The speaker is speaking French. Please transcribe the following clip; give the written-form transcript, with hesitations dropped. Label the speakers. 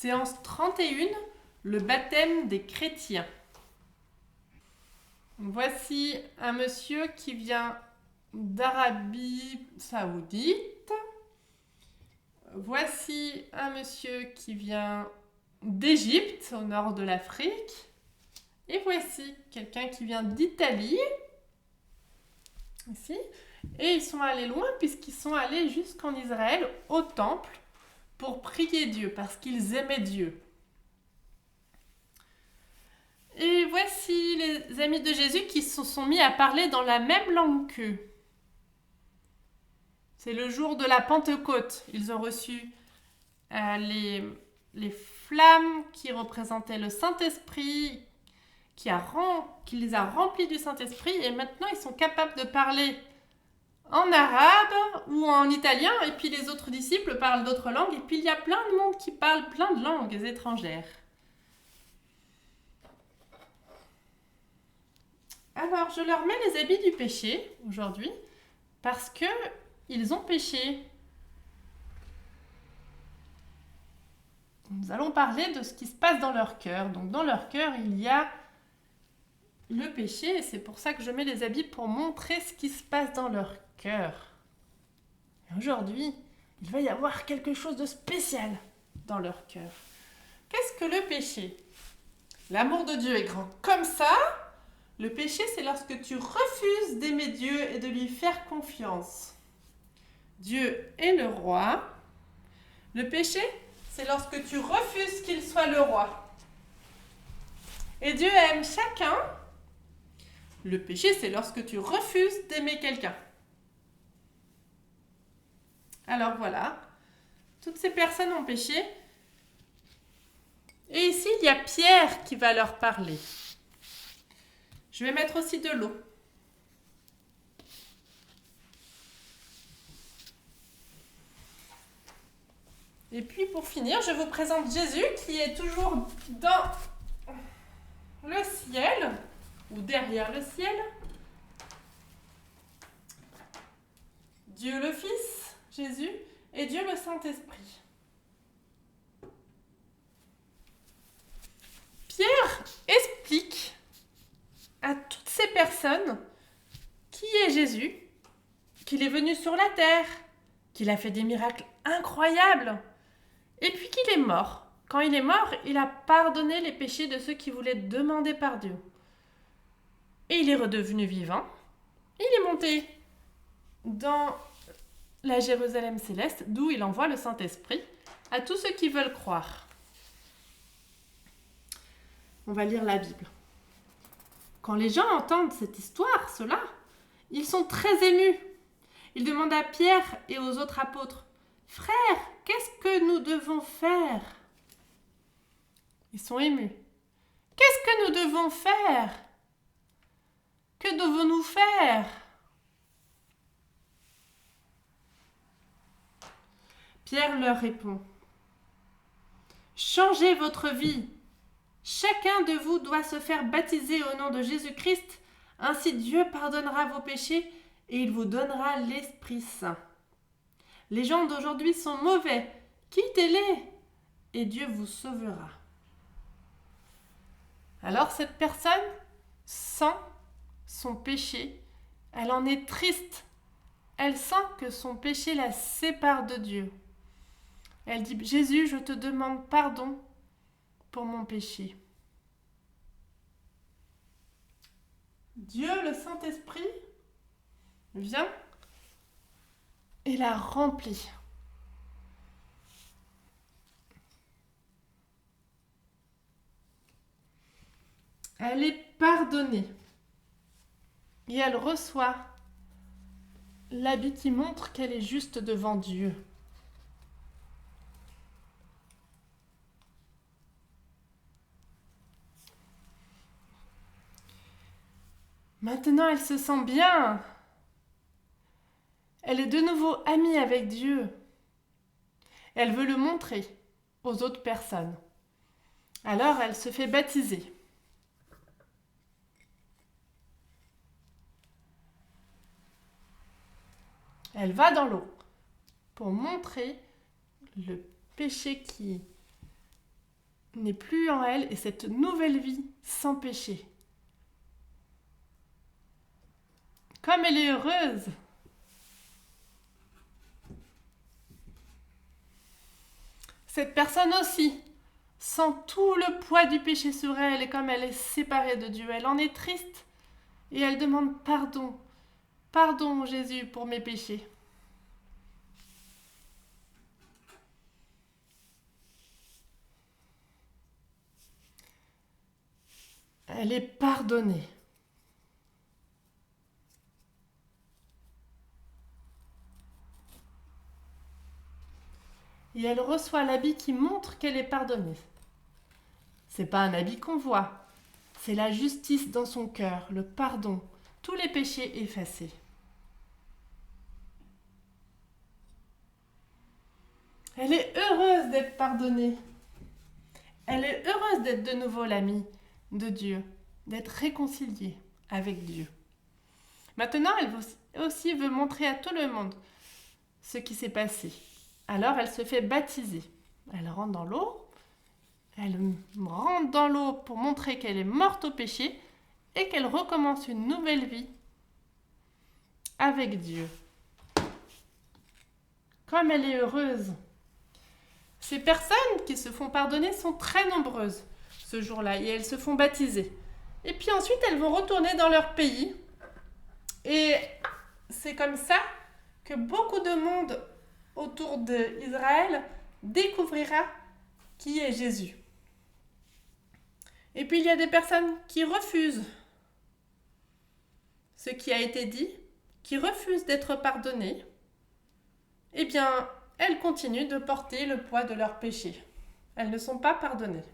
Speaker 1: Séance 31, le baptême des chrétiens. Voici un monsieur qui vient d'Arabie Saoudite. Voici un monsieur qui vient d'Égypte, au nord de l'Afrique. Et voici quelqu'un qui vient d'Italie, ici. Et ils sont allés loin puisqu'ils sont allés jusqu'en Israël, au temple, pour prier Dieu, parce qu'ils aimaient Dieu. Et voici les amis de Jésus qui se sont mis à parler dans la même langue qu'eux. C'est le jour de la Pentecôte. Ils ont reçu les flammes qui représentaient le Saint-Esprit, qui les a remplis du Saint-Esprit, et maintenant ils sont capables de parler en arabe ou en italien, et puis les autres disciples parlent d'autres langues, et puis il y a plein de monde qui parle plein de langues étrangères. Alors, je leur mets les habits du péché aujourd'hui parce que ils ont péché. Nous allons parler de ce qui se passe dans leur cœur. Donc, dans leur cœur, il y a le péché et c'est pour ça que je mets les habits pour montrer ce qui se passe dans leur cœur. Et aujourd'hui, il va y avoir quelque chose de spécial dans leur cœur. Qu'est-ce que le péché? L'amour de Dieu est grand comme ça. Le péché, c'est lorsque tu refuses d'aimer Dieu et de lui faire confiance. Dieu est le roi. Le péché, c'est lorsque tu refuses qu'il soit le roi. Et Dieu aime chacun. Le péché, c'est lorsque tu refuses d'aimer quelqu'un. Alors voilà, toutes ces personnes ont péché. Et ici, il y a Pierre qui va leur parler. Je vais mettre aussi de l'eau. Et puis pour finir, je vous présente Jésus qui est toujours dans le ciel, ou derrière le ciel. Dieu le Fils, Jésus, et Dieu le Saint-Esprit. Pierre explique à toutes ces personnes qui est Jésus, qu'il est venu sur la terre, qu'il a fait des miracles incroyables, et puis qu'il est mort. Quand il est mort, il a pardonné les péchés de ceux qui voulaient demander par Dieu. Et il est redevenu vivant. Il est monté dans la Jérusalem céleste, d'où il envoie le Saint-Esprit à tous ceux qui veulent croire. On va lire la Bible. Quand les gens entendent cette histoire, cela, ils sont très émus. Ils demandent à Pierre et aux autres apôtres, « Frères, qu'est-ce que nous devons faire ?» Ils sont émus. « Qu'est-ce que nous devons faire ? Que devons-nous faire ?» Pierre leur répond, « Changez votre vie. Chacun de vous doit se faire baptiser au nom de Jésus-Christ, ainsi Dieu pardonnera vos péchés et il vous donnera l'Esprit Saint. Les gens d'aujourd'hui sont mauvais, quittez-les et Dieu vous sauvera. » Alors cette personne sent son péché, elle en est triste, elle sent que son péché la sépare de Dieu. Elle dit, « Jésus, je te demande pardon pour mon péché. » Dieu, le Saint-Esprit, vient et la remplit. Elle est pardonnée et elle reçoit l'habit qui montre qu'elle est juste devant Dieu. Maintenant, elle se sent bien. Elle est de nouveau amie avec Dieu. Elle veut le montrer aux autres personnes. Alors, elle se fait baptiser. Elle va dans l'eau pour montrer le péché qui n'est plus en elle et cette nouvelle vie sans péché. Comme elle est heureuse. Cette personne aussi sent tout le poids du péché sur elle et comme elle est séparée de Dieu, elle en est triste et elle demande pardon. Pardon Jésus pour mes péchés. Elle est pardonnée. Et elle reçoit l'habit qui montre qu'elle est pardonnée. C'est pas un habit qu'on voit, c'est la justice dans son cœur, le pardon, tous les péchés effacés. Elle est heureuse d'être pardonnée. Elle est heureuse d'être de nouveau l'amie de Dieu, d'être réconciliée avec Dieu. Maintenant, elle aussi veut montrer à tout le monde ce qui s'est passé. Alors, elle se fait baptiser. Elle rentre dans l'eau. Elle rentre dans l'eau pour montrer qu'elle est morte au péché et qu'elle recommence une nouvelle vie avec Dieu. Comme elle est heureuse. Ces personnes qui se font pardonner sont très nombreuses ce jour-là et elles se font baptiser. Et puis ensuite, elles vont retourner dans leur pays. Et c'est comme ça que beaucoup de monde autour d'Israël découvrira qui est Jésus. Et puis il y a des personnes qui refusent ce qui a été dit, qui refusent d'être pardonnées. Eh bien, elles continuent de porter le poids de leurs péchés. Elles ne sont pas pardonnées.